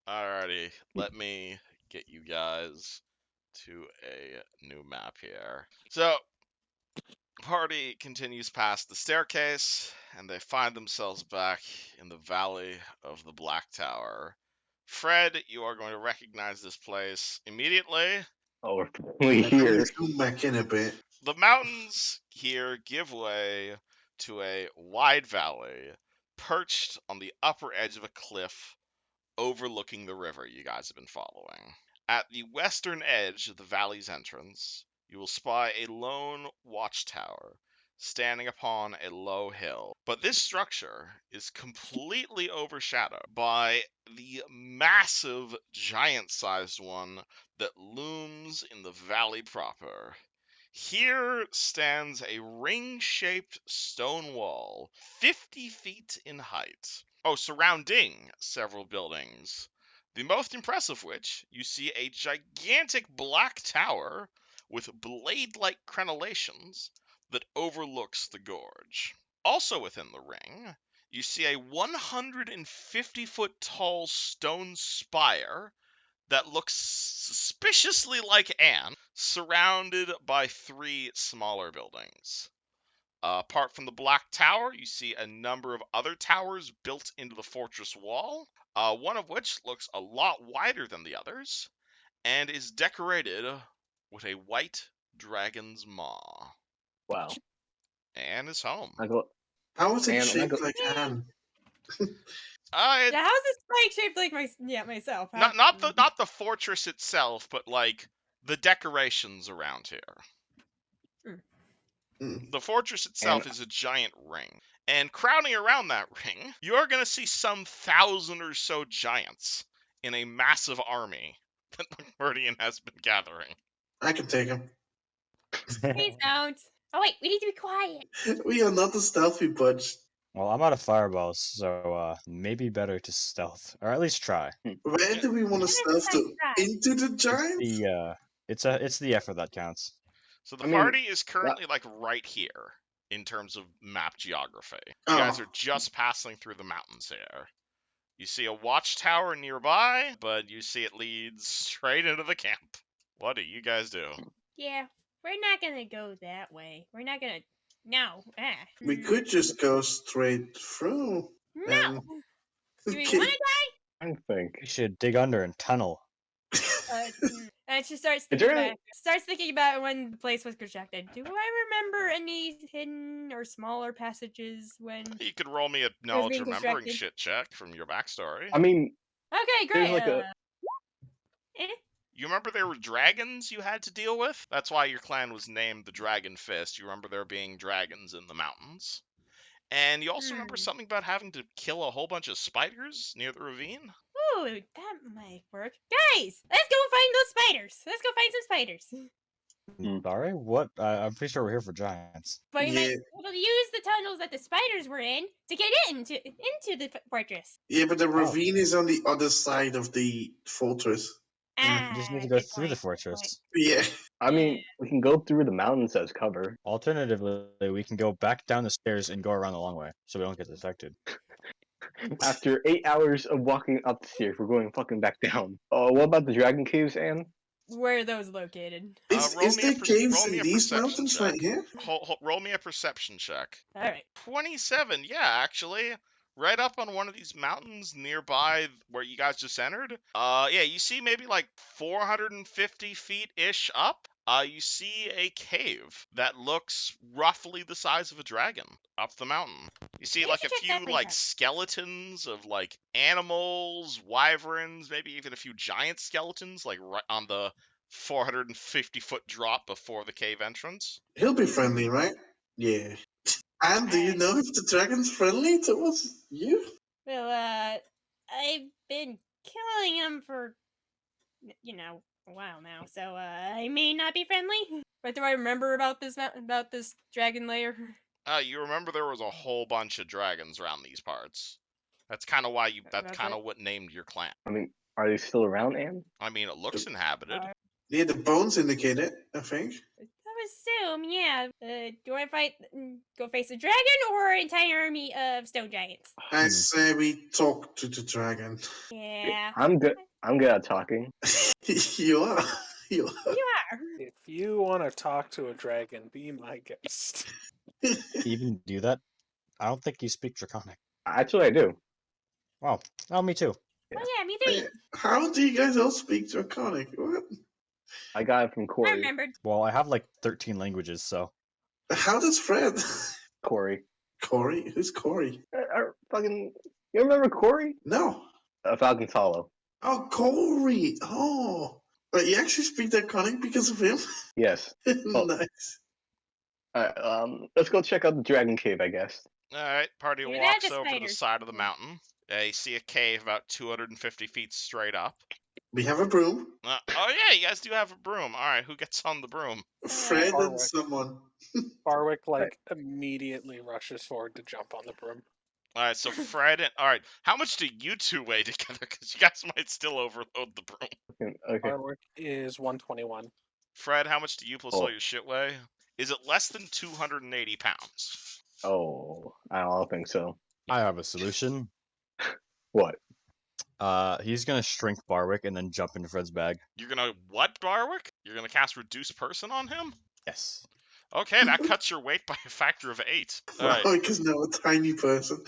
Alrighty, let me get you guys to a new map here. So, party continues past the staircase, and they find themselves back in the Valley of the Black Tower. Fred, you are going to recognize this place immediately. Oh, we're finally Let me here. zoom back in a bit. The mountains here give way to a wide valley perched on the upper edge of a cliff overlooking the river you guys have been following. At the western edge of the valley's entrance, you will spy a lone watchtower standing upon a low hill. But this structure is completely overshadowed by the massive giant-sized one that looms in the valley proper. Here stands a ring-shaped stone wall, 50 feet in height. Oh, surrounding several buildings. The most impressive of which, you see a gigantic black tower with blade-like crenellations that overlooks the gorge. Also within the ring, you see a 150-foot tall stone spire that looks suspiciously like Anne, surrounded by 3 smaller buildings. Apart from the Black Tower, you see a number of other towers built into the fortress wall, one of which looks a lot wider than the others, and is decorated with a white dragon's maw. Wow. Anne is home. How is it And shaped like Anne? It, Yeah, how's this spike shaped like myself? How- not the fortress itself, but like the decorations around here. Mm. The fortress itself And- is a giant ring. And crowding around that ring, you're going to see some 1,000 or so giants in a massive army that the Guardian has been gathering. I can take him. Please don't. Oh wait, we need to be quiet. We are not the stealthy bunch. Well, I'm out of fireballs, so maybe better to stealth, or at least try. Where do we want to stealth to? Into the giant? It's the effort that counts. So the party is currently like right here in terms of map geography. You guys are just passing through the mountains here. You see a watchtower nearby, but you see it leads straight into the camp. What do you guys do? Yeah, we're not gonna go that way. We're not gonna. No. We could just go straight through. No. Do we Okay. want to die? I think We should dig under and tunnel. And she starts thinking about when the place was constructed. Do I remember any hidden or smaller passages when? You could roll me a knowledge being remembering constructed. shit check from your backstory. I mean, Okay, great. there's like You remember there were dragons you had to deal with? That's why your clan was named the Jorgenfist. You remember there being dragons in the mountains. And you also remember something about having to kill a whole bunch of spiders near the ravine? Ooh, that might work. Guys, let's go find those spiders. Let's go find some spiders. Sorry? What? I'm pretty sure we're here for giants. But we might Yeah. be able to use the tunnels that the spiders were in to get into the fortress. Yeah, but the ravine is on the other side of the fortress. We just need to go through the fortress. Yeah. I mean, we can go through the mountains as cover. Alternatively, we can go back down the stairs and go around the long way, so we don't get detected. After 8 hours of walking up the stairs, we're going fucking back down. What about the dragon caves, Anne? Where are those located? Is there caves in these mountains check. right here? Roll me a perception check. All right. 27, yeah, actually. Right up on one of these mountains nearby where you guys just entered. Yeah, you see maybe like 450 feet-ish up. You see a cave that looks roughly the size of a dragon up the mountain. You see like a few like skeletons of like animals, wyverns, maybe even a few giant skeletons like right on the 450-foot drop before the cave entrance. He'll be friendly, right? Yeah. And do you know if the dragon's friendly towards you? Well, I've been killing him for, a while now, so I may not be friendly. But do I remember about this dragon lair? You remember there was a whole bunch of dragons around these parts. That's kind of why that's kind of what named your clan. I mean, are they still around, Anne? I mean, it looks inhabited. Yeah, the bones indicate it, I think. That was assume, yeah. Do you want to fight, go face a dragon or an entire army of stone giants? I say we talk to the dragon. Yeah. I'm good. I'm good at talking. You are. You are. You are. If you want to talk to a dragon, be my guest. Even do that? I don't think you speak Draconic. Actually, I do. Oh, me too. Oh yeah, me too. How do you guys all speak Draconic? What? I got it from I Corey. remembered. Well, I have like 13 languages, so. How does Fred? Corey. Corey? Who's Corey? Fucking. You remember Corey? No. Falcon's Hollow. Oh, Corey. Oh. But you actually speak Draconic because of him? Yes. Nice. Let's go check out the Dragon Cave, I guess. All right, party Hear that, walks the over to the spiders? side of the mountain. You see a cave about 250 feet straight up. We have a broom. Oh yeah, you guys do have a broom. All right, who gets on the broom? Fred and Barwick. someone. Barwick immediately rushes forward to jump on the broom. All right, so Fred and all right, how much do you two weigh together? Because you guys might still overload the broom. Okay. Barwick is 121. Fred, how much do you plus Oh. all your shit weigh? Is it less than 280 pounds? Oh, I don't think so. I have a solution. What? He's gonna shrink Barwick and then jump into Fred's bag. You're gonna what, Barwick? You're gonna cast Reduce Person on him? Yes. Okay, that cuts your weight by a factor of 8. All right. Because now a tiny person.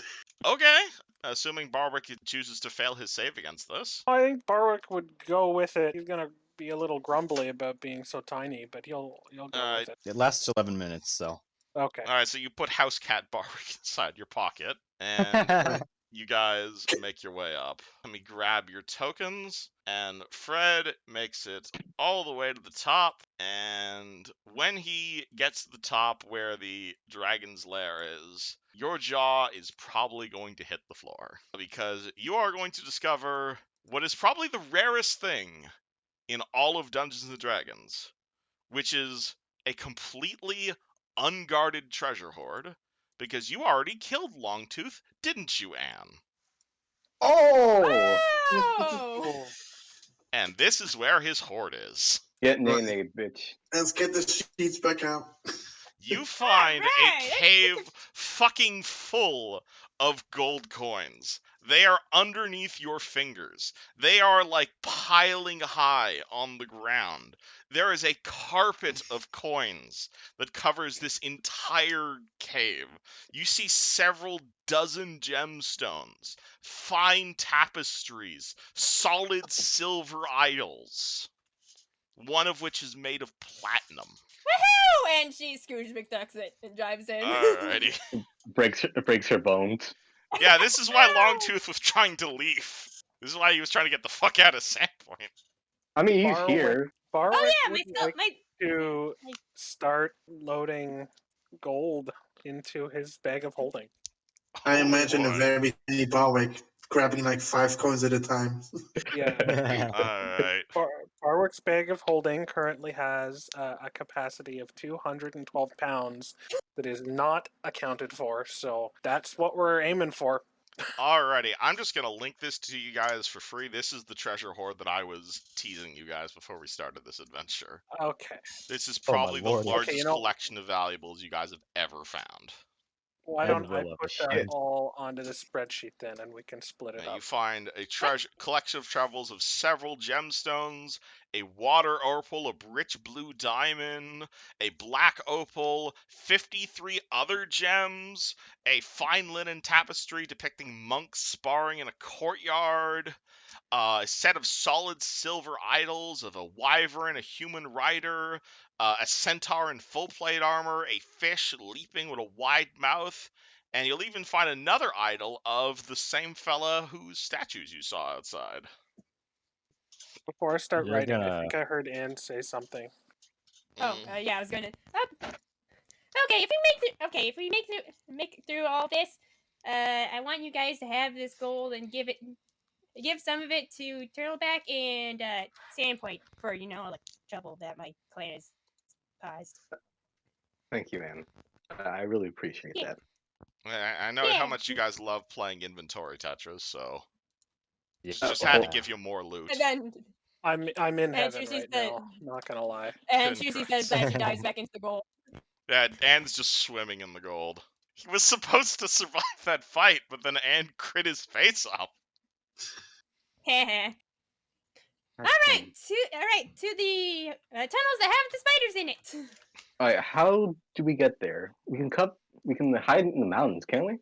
Okay. Assuming Barwick chooses to fail his save against this. I think Barwick would go with it. He's gonna be a little grumbly about being so tiny, but he'll go with it. It lasts 11 minutes, so. Okay. All right, so you put House Cat Barwick inside your pocket, and you guys make your way up. Let me grab your tokens, and Fred makes it all the way to the top, and when he gets to the top where the dragon's lair is, your jaw is probably going to hit the floor, because you are going to discover what is probably the rarest thing in all of Dungeons & Dragons, which is a completely unguarded treasure hoard, because you already killed Longtooth, didn't you, Anne? Oh! Oh! And this is where his hoard is. Get nay, bitch. Let's get the sheets back out. You find Alright, a cave fucking full of gold coins. They are underneath your fingers. They are like piling high on the ground. There is a carpet of coins that covers this entire cave. You see several dozen gemstones, fine tapestries, solid silver idols, one of which is made of platinum. Woohoo! And she Scrooge McDucks it and drives in. Alrighty. Breaks her bones. Yeah, this is why Longtooth was trying to leave. This is why he was trying to get the fuck out of Sandpoint. I mean, he's Barwick- here. Barwick Oh yeah, would my like to like- start loading gold into his bag of holding. I Oh, imagine a boy. very tiny Barwick grabbing like 5 coins at a time. Yeah. Alright. Barwick's bag of holding currently has a capacity of 212 pounds that is not accounted for, so that's what we're aiming for. Alrighty. I'm just gonna link this to you guys for free. This is the treasure hoard that I was teasing you guys before we started this adventure. Okay. This is Oh my probably the lord. largest Okay, you know- collection of valuables you guys have ever found. Why Ed don't I will put shit. that all onto the spreadsheet then, and we can split it You up. find a treasure collection of travels of several gemstones, a water opal, a rich blue diamond, a black opal, 53 other gems, a fine linen tapestry depicting monks sparring in a courtyard, a set of solid silver idols of a wyvern, a human rider, a centaur in full plate armor, a fish leaping with a wide mouth, and you'll even find another idol of the same fella whose statues you saw outside. Before I start You're writing, I gonna- think I heard Anne say something. Oh, Mm. yeah, I was gonna. Okay, if we make it through all this, I want you guys to have this gold and give some of it to Turtleback and Sandpoint for like trouble that my clan has caused. Thank you, man. I really appreciate Yeah. that. I know how Yeah. much you guys love playing inventory Tetris, so Yeah. just had to Oh. give you more loot. And then I'm in And heaven Juicy right said- now. Not gonna lie. and Couldn't Juicy cry. says that she dives back into the gold. Yeah, Anne's just swimming in the gold. He was supposed to survive that fight, but then Anne crit his face off. Heh. All right, to the tunnels that have the spiders in it. All right, how do we get there? We can hide in the mountains, can't we?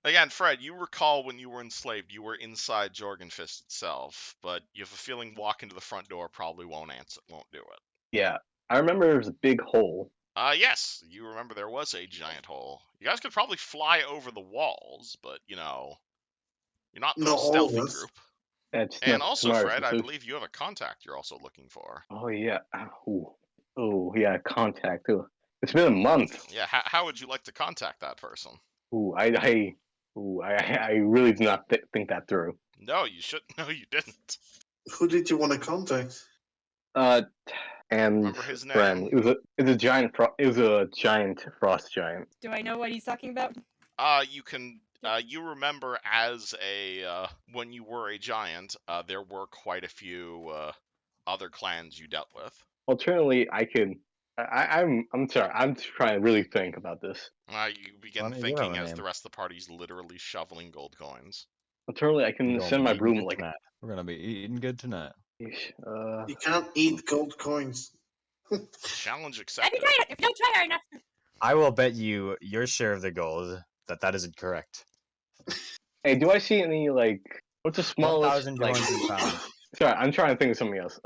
Again, Fred, you recall when you were enslaved, you were inside Jorgenfist itself, but you have a feeling walking to the front door probably won't do it. Yeah, I remember there was a big hole. Yes, you remember there was a giant hole. You guys could probably fly over the walls, but, you're not the Not most all of stealthy us. group. That's And not also, smart. Fred, I believe you have a contact you're also looking for. Oh yeah. Oh yeah, contact. Ooh. It's been a month. Yeah, how would you like to contact that person? Ooh, I really did not think that through. No, you shouldn't. No, you didn't. Who did you want to contact? And Remember his friend. name? It was a giant frost giant. Do I know what he's talking about? You remember as when you were a giant, there were quite a few other clans you dealt with. Alternatively, I'm sorry. I'm trying to really think about this. You begin Funny, you have thinking a as name. the rest of the party's literally shoveling gold coins. Alternatively, I We're can gonna send be my eating broom good like. tonight. We're gonna be eating good tonight. You can't eat gold coins. Challenge I accepted. can try it if you don't try hard enough. I will bet you your share of the gold that isn't correct. Hey, do I see any what's the smallest 1,000 coins per pound. Sorry, I'm trying to think of something else.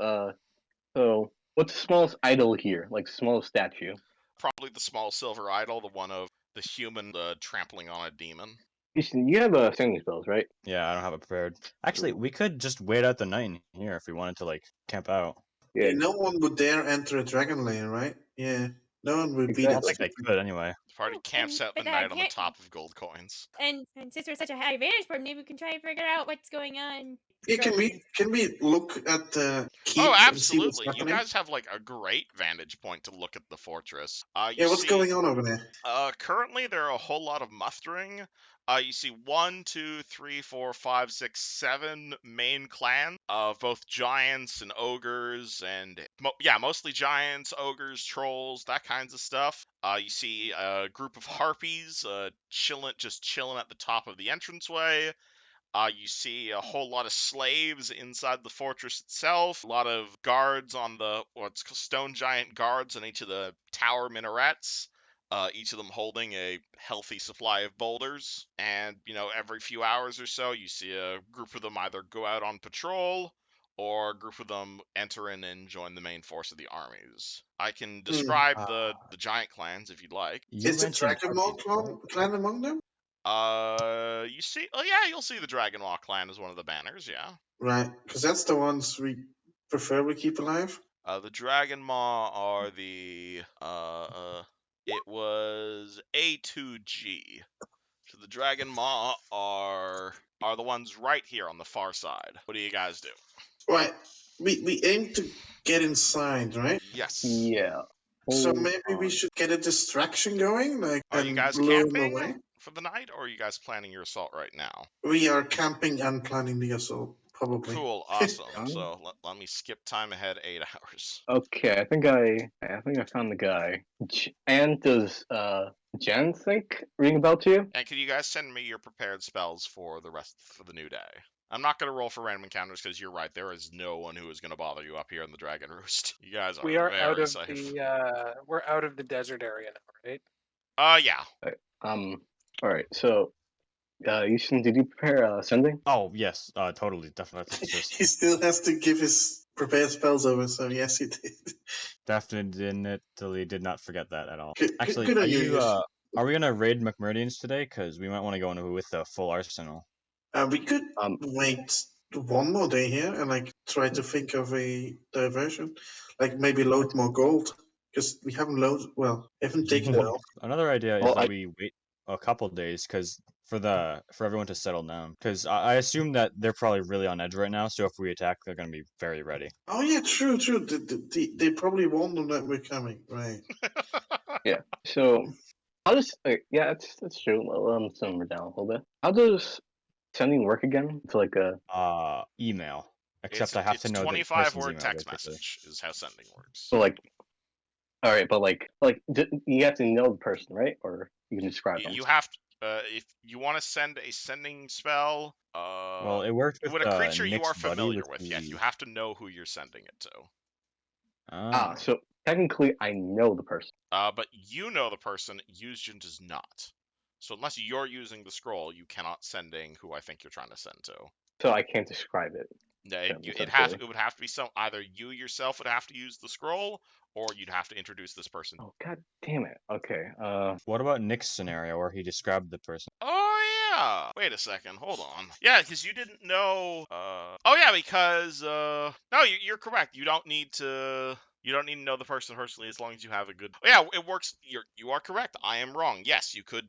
So what's the smallest idol here? Like smallest statue? Probably the small silver idol, the one of the human trampling on a demon. You have singing spells, right? Yeah, I don't have it prepared. Actually, we could just wait out the night in here if we wanted to camp out. Yeah, No one would dare enter a dragon lair, right? Yeah. No one would beat I don't it. think they could anyway. The party camps out the But night on the top of gold coins. And since we're such a high vantage point, maybe we can try and figure out what's going on. Yeah, can we look at the keep Oh, and see what's absolutely. You happening? guys have a great vantage point to look at the fortress. Yeah, what's going on over there? Currently there are a whole lot of mustering. You see 1, 2, 3, 4, 5, 6, 7 main clans of both giants and ogres, and mostly giants, ogres, trolls, that kinds of stuff. You see a group of harpies chilling at the top of the entranceway. You see a whole lot of slaves inside the fortress itself, a lot of guards on what's called stone giant guards on each of the tower minarets, each of them holding a healthy supply of boulders. And, every few hours or so, you see a group of them either go out on patrol, or a group of them enter in and join the main force of the armies. I can describe the giant clans if you'd like. Is the Dragon clan among them? You see, you'll see the Dragon Walk clan as one of the banners, yeah. Right, because that's the ones we prefer we keep alive. The Dragon Maw are it was A2G. So the Dragon Maw are the ones right here on the far side. What do you guys do? Right, we aim to get inside, right? Yes. Yeah. So maybe we should get a distraction going, Are you guys lure them camping away. for the night, or are you guys planning your assault right now? We are camping and planning the assault, probably. Cool, awesome. So let me skip time ahead 8 hours. Okay, I think I found the guy. And does Jen ring a bell to you? And can you guys send me your prepared spells for the new day? I'm not going to roll for random encounters because you're right. There is no one who is going to bother you up here in the Dragon Roost. You guys are We are very out of safe. we're out of the desert area now, right? Yeah. All right. So, Yushin, did you prepare sending? Oh yes, totally, definitely. He still has to give his prepared spells over, so yes, he did. Definitely did not forget that at all. Good Actually, on you, are we gonna raid McMurdians today? Because we might want to go in with the full arsenal. We could wait one more day here and try to think of a diversion, maybe load more gold because we haven't haven't taken it off. Another idea is that we wait a couple days because for everyone to settle down. Because I assume that they're probably really on edge right now. So if we attack, they're gonna be very ready. Oh yeah, true. They probably won't know that we're coming, right? Yeah. So I'll just that's true. Let them simmer down a little bit. How does sending work again? It's like a email. Except I have to know 25 the word email, text basically. message is how sending works. So All right, but you have to know the person, right? Or you can describe them. You have to. If you want to send a sending spell, Well, it worked with with a creature you Nick's are buddy familiar with with, yeah, the. you have to know who you're sending it to. Oh. So technically, I know the person. But you know the person, Yuzjin does not. So unless you're using the scroll, you cannot sending who I think you're trying to send to. So I can't describe it. Yeah, Them, it essentially. would have to be either you yourself would have to use the scroll, or you'd have to introduce this person. Oh god damn it. Okay. What about Nick's scenario where he described the person? Oh yeah. Wait a second. Hold on. Yeah, because you didn't know. Oh yeah, because no, you're correct. You don't need to. You don't need to know the person personally as long as you have a good. Oh, yeah, it works. You are correct. I am wrong. Yes, you could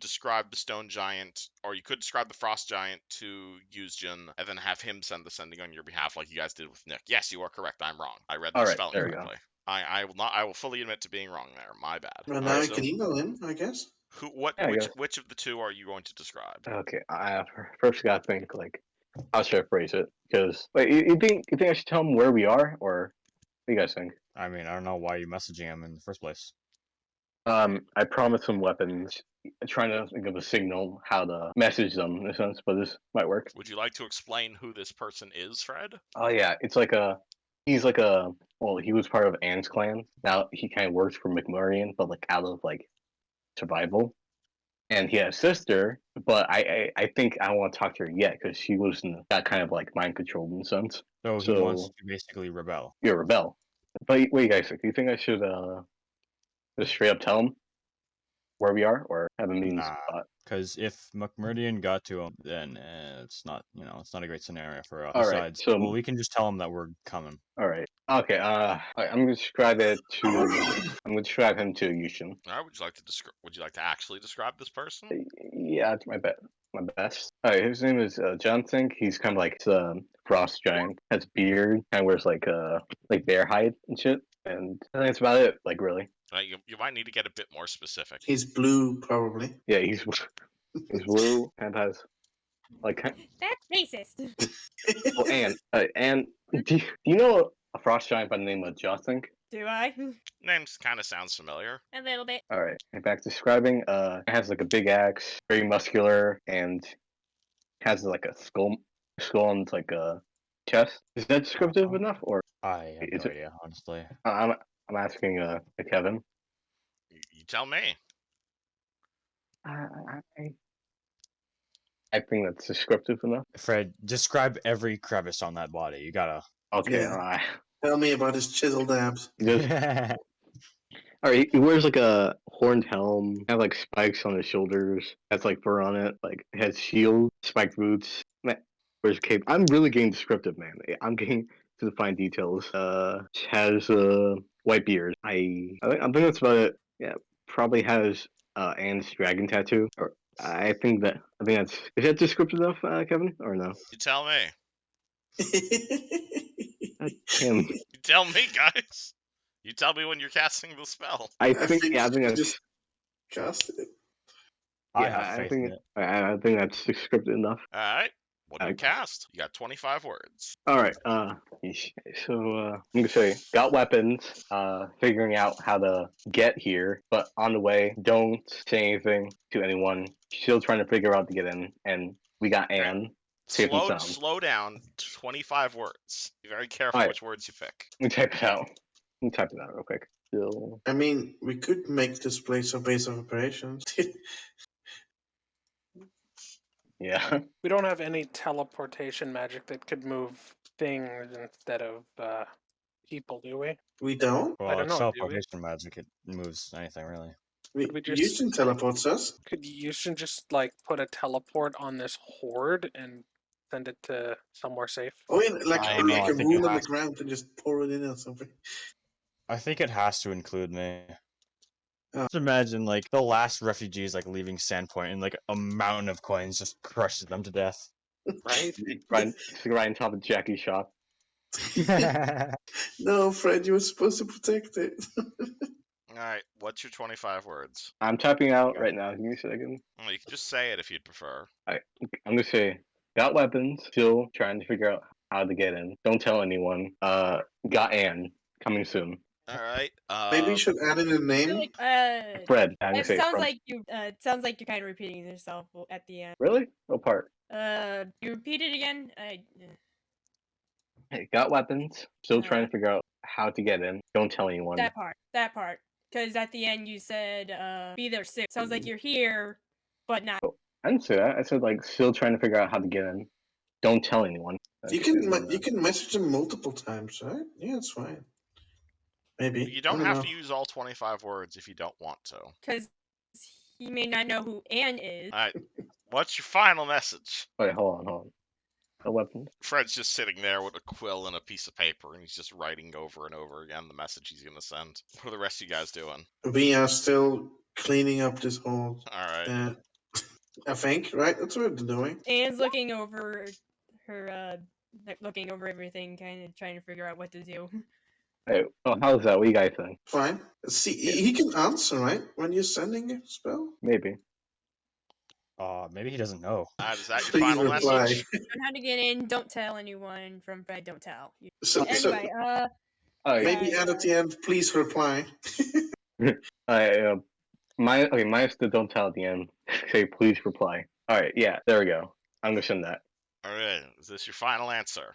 describe the stone giant, or you could describe the frost giant to Yuzjin, and then have him send the sending on your behalf, like you guys did with Nick. Yes, you are correct. I'm wrong. I read the Alright, spelling there we go. correctly. I will not. I will fully admit to being wrong there. My bad. Well, All now right, I so can email him, I guess. Yeah, I guess. which of the two are you going to describe? Okay. I first gotta think how should I phrase it? Because wait, you think I should tell him where we are, or what do you guys think? I mean, I don't know why you're messaging him in the first place. I promised some weapons, trying to give a signal how to message them in a sense, but this might work. Would you like to explain who this person is, Fred? Oh yeah, he's well, he was part of Anne's clan. Now he kind of works for McMurrian, but out of survival. And he has a sister, but I think I don't want to talk to her yet because she was got kind of mind controlled in a sense. So he wants to basically rebel. You're a rebel. But wait, guys, do you think I should just straight up tell him where we are, or have a meeting Nah, spot? because if McMurdian got to him, then it's not, it's not a great scenario for us. All right, Besides, so well, we can just tell him that we're coming. all right, okay. I'm gonna describe it to. I'm gonna describe him to Yushin. All right. Would you like to actually describe this person? Yeah, it's my best. All right, his name is Johnson. He's kind of frost giant. Has beard. Kind of wears bear hide and shit. And I think that's about it. Really. You might need to get a bit more specific. He's blue, probably. Yeah, he's blue and has That's racist. well, and do you know a frost giant by the name of Johnson? Do I? Names kind of sounds familiar. A little bit. All right. In fact, describing it has a big axe, very muscular, and has a skull on its chest. Is that descriptive enough, or I have is no it? idea, honestly. I'm asking Kevin. You tell me. I think that's descriptive enough. Fred, describe every crevice on that body. You gotta. Okay. Yeah. Tell me about his chiseled abs. All right. He wears a horned helm. Have spikes on his shoulders. Has fur on it. Has shield, spiked boots. Wears a cape. I'm really getting descriptive, man. I'm getting to the fine details. Has white beard. I think that's about it. Yeah. Probably has Anne's dragon tattoo. Or I think that's is that descriptive enough, Kevin, or no? You tell me. Him. You tell me, guys. You tell me when you're casting the spell. I think that's just cast it. I have faith in it. I think that's descriptive enough. All right. What do you cast? You got 25 words. All right. So I'm gonna say got weapons. Figuring out how to get here, but on the way, don't say anything to anyone. Still trying to figure out to get in, and we got Anne. Safe and sound. Slow down. 25 words. Be very careful which words you pick. Let me type it out. Let me type it out real quick. Still. I mean, we could make this place a base of operations. Yeah. We don't have any teleportation magic that could move things instead of people, do we? We don't? I Well, don't it's know, do we? teleportation magic. It moves anything, really. We just- Houston teleports us. Could you just put a teleport on this horde and send it to somewhere safe? Oh, yeah, I don't know, like I a think wound it on the has- ground and just pour it in or something. I think it has to include me. Oh. Just imagine, the last refugees, leaving Sandpoint and, a mountain of coins just crushes them to death. Right? right on top of Jackie's shop. No, Fred, you were supposed to protect it. All right. What's your 25 words? I'm typing out Okay. right now. Give me a second. Well, you can just say it if you'd prefer. I'm gonna say got weapons. Still trying to figure out how to get in. Don't tell anyone. Got Anne coming soon. All right. Maybe you should add in a I feel name. like, Fred. I'm gonna it say sounds Fred. like you. It sounds like you're kind of repeating yourself at the end. Really? What part? You repeat it again. Hey, got weapons. Still trying Uh, to figure out how to get in. Don't tell anyone. That part. Because at the end you said, be there soon. Sounds like you're here, but not. I didn't say that. I said like still trying to figure out how to get in. Don't tell anyone. You can message him multiple times, right? Yeah, it's fine. Maybe. You don't I have know. to use all 25 words if you don't want to. Because he may not know who Anne is. All right. What's your final message? Wait, hold on. No weapons. Fred's just sitting there with a quill and a piece of paper, and he's just writing over and over again the message he's gonna send. What are the rest of you guys doing? We are still cleaning up this whole. All right. I think, right? That's what we're doing. Anne's looking over her, looking over everything, kind of trying to figure out what to do. Hey, how's that? What do you guys think? Fine. See, he can answer, right? When you're sending a spell? Maybe. Maybe he doesn't know. Is that your Please final reply. message? Learn how to get in. Don't tell anyone. From Fred, don't tell. So, Anyway, maybe add at the end, please reply. Minus the don't tell at the end. Say please reply. All right, yeah, there we go. I'm gonna send that. All right. Is this your final answer?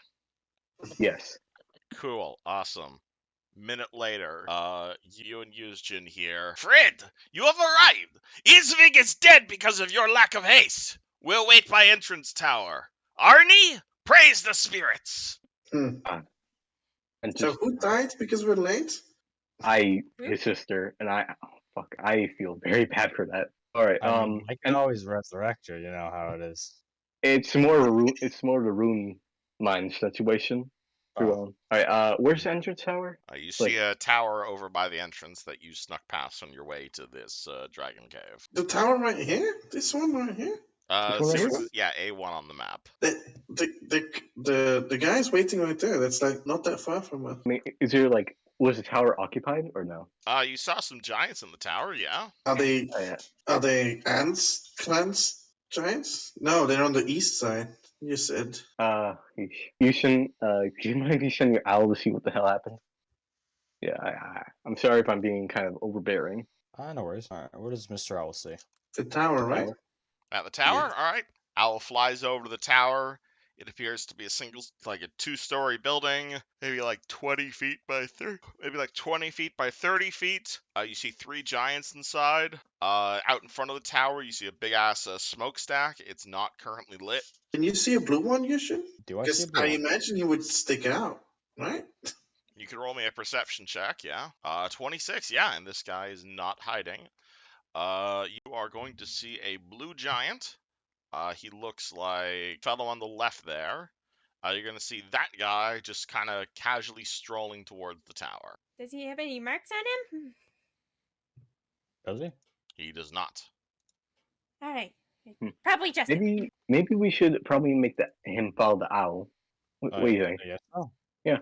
Yes. Cool. Awesome. Minute later, you and Yuzjin here. Fred, you have arrived! Isvig is dead because of your lack of haste. We'll wait by entrance tower. Arnie, praise the spirits! And So just who died because we're late? his sister, and I feel very bad for that. All right, I mean, I can and always resurrect you. You know how it is. it's more of the rune mine situation. Oh. All right, where's the entrance tower? You see a tower over by the entrance that you snuck past on your way to this dragon cave. The tower right here? This one right here? Yeah, A1 on the map. The guy's waiting right there. That's like not that far from us. I mean, was the tower occupied or no? You saw some giants in the tower, yeah. Are they Oh, yeah. are they ants clans giants? No, they're on the east side. You said. You shouldn't. Do you mind if you send your owl to see what the hell happened? Yeah, I'm sorry if I'm being kind of overbearing. No worries. All right, what does Mr. Owl say? The tower, right? At the tower? Yeah. All right. Owl flies over to the tower. It appears to be a two-story building, maybe like 20 feet by 30, maybe like 20 feet by 30 feet. You see three giants inside. Out in front of the tower, you see a big-ass smokestack. It's not currently lit. Can you see a blue one, Yushin? Do I see Because a blue I one? imagine he would stick out, right? You can roll me a perception check, yeah. 26, yeah, and this guy is not hiding. You are going to see a blue giant. He looks like fellow on the left there. You're going to see that guy just kind of casually strolling towards the tower. Does he have any marks on him? Does he? He does not. All right. Probably just him. Maybe we should probably make him follow the owl. What do you think? Yes. Oh. Yeah.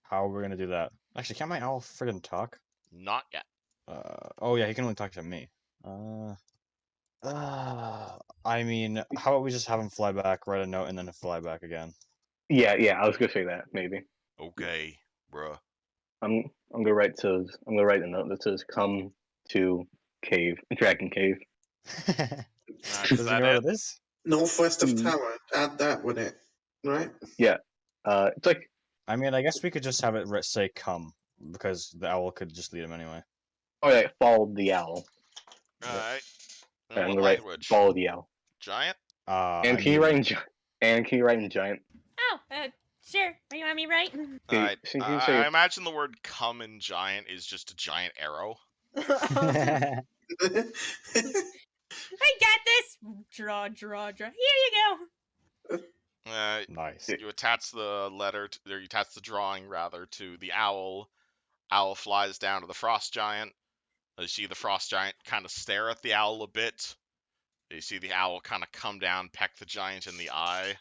How are we gonna do that? Actually, can't my owl friggin' talk? Not yet. Oh yeah, he can only talk to me. I mean, how about we just have him fly back, write a note, and then fly back again? Yeah, I was gonna say that maybe. Okay, bruh. I'm gonna write a note that says "Come to Dragon Cave." Is Does he that know it? what it is? Northwest of tower. Add that with it, right? Yeah. It's like. I mean, I guess we could just have it say "come" because the owl could just lead him anyway. Oh yeah, follow the owl. Alright. I'm What gonna write language? follow the owl. Giant? And can you write in giant? Oh, sure. What do you want me to write? Alright. So you can say- I imagine the word come in giant is just a giant arrow. I got this. Draw. Here you go. Nice. You attach the or you attach the drawing rather to the owl. Owl flies down to the frost giant. You see the frost giant kind of stare at the owl a bit. You see the owl kind of come down, peck the giant in the eye.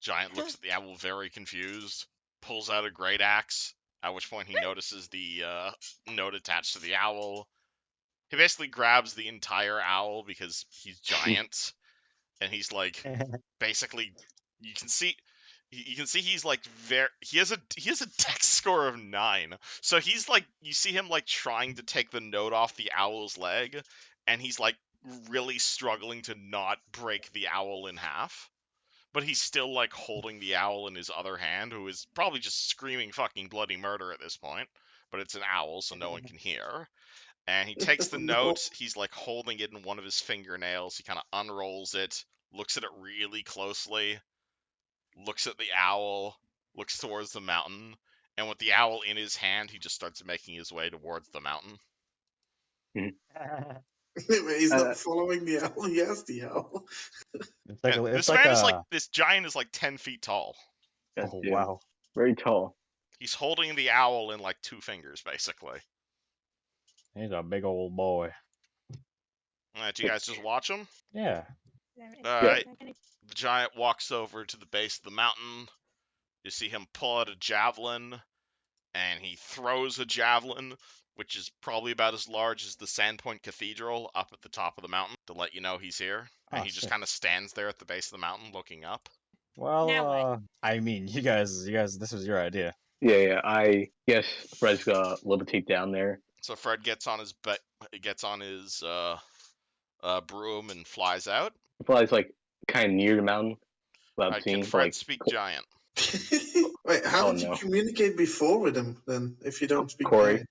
Giant looks at the owl very confused, pulls out a great axe, at which point he notices the note attached to the owl. He basically grabs the entire owl because he's giant, and he's like, basically, you can see you can see he's like he has a dex score of 9. So he's like, you see him like trying to take the note off the owl's leg, and he's like really struggling to not break the owl in half. But he's still like holding the owl in his other hand, who is probably just screaming fucking bloody murder at this point. But it's an owl, so no one can hear. And he takes the No. note, he's like holding it in one of his fingernails. He kind of unrolls it, looks at it really closely, looks at the owl, looks towards the mountain, and with the owl in his hand, he just starts making his way towards the mountain. He's not following the owl. He has the owl. It's like And it's this like man is a. like, this giant is like 10 feet tall. Yes, Oh yeah. wow. Very tall. He's holding the owl in like 2 fingers, basically. He's a big old boy. Do you guys just watch him? Yeah. Alright. The giant walks over to the base of the mountain. You see him pull out a javelin, and he throws a javelin, which is probably about as large as the Sandpoint Cathedral, up at the top of the mountain to let you know he's here. And Oh, he just sick. kind of stands there at the base of the mountain looking up. Well, Now what? I mean, you guys, this was your idea. Yeah. I guess Fred's gonna levitate down there. So Fred gets on his broom and flies out. Flies like kind of near the mountain, without Can seeing. Fred Like, speak giant? Wait, how Oh, did you no. communicate before with him then? If you don't speak Corey.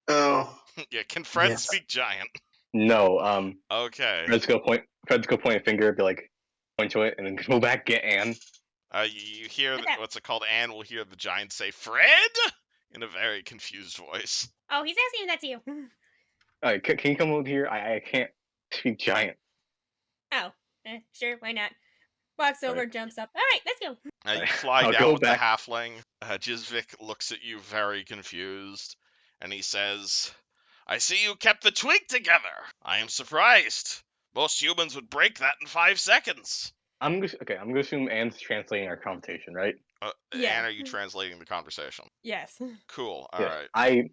Oh, Yeah, can Fred Yes. speak giant? No. Okay. Fred's gonna point a finger, be like, point to it, and then go back, get Anne. You hear Okay. what's it called? Anne will hear the giant say, "Fred," in a very confused voice. Oh, he's asking if that's you. Alright, can you come over here? I can't speak giant. Oh, sure, why not? Walks over, jumps up. All right, let's go. You fly I'll down go with back. the halfling. Jizvik looks at you very confused, and he says, "I see you kept the twig together. I am surprised. Most humans would break that in 5 seconds." I'm gonna assume Anne's translating our conversation, right? Yeah. Anne, are you translating the conversation? Yes. Cool. All Yes. right.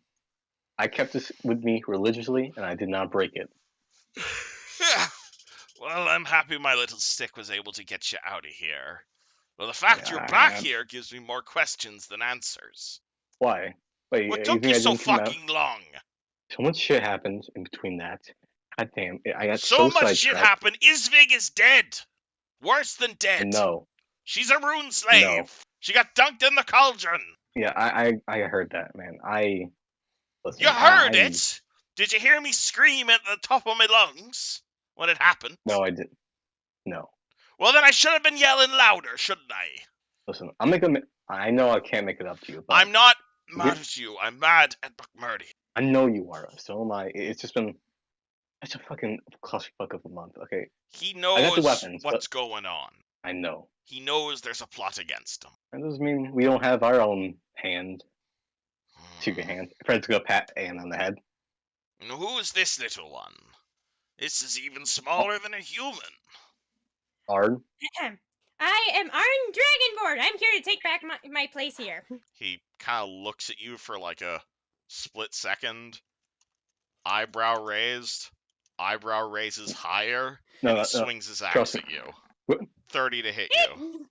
I kept this with me religiously, and I did not break it. Well, I'm happy my little stick was able to get you out of here. Well, the fact you're back here gives me more questions than answers. Why? Wait, What you took think you I so didn't come out? fucking long? So much shit happened in between that. God damn, I got So much shit sidetracked. happened. Isvig is dead. Worse than dead. No. She's a rune slave. No. She got dunked in the cauldron. Yeah, I heard that, man. Listen, You heard it? Did you hear me scream at the top of my lungs when it happened? No, I didn't. No. Well, then I should have been yelling louder, shouldn't I? Listen, I know I can't make it up to you, but I'm not mad at you. I'm mad at McMurdy. I know you are. So am I. It's just been such a fucking clusterfuck of a month. Okay, He got knows the weapons, what's going on. I know. He knows there's a plot against him. That doesn't mean we don't have our own hand. Secret hand. Fred's gonna pat Anne on the head. And who is this little one? This is even smaller than a human. Ard. I am Arn Dragonborn. I'm here to take back my place here. He kind of looks at you for like a split second. Eyebrow raised. Eyebrow raises higher. No, and he no, swings his axe trust at you. What? 30 to hit you.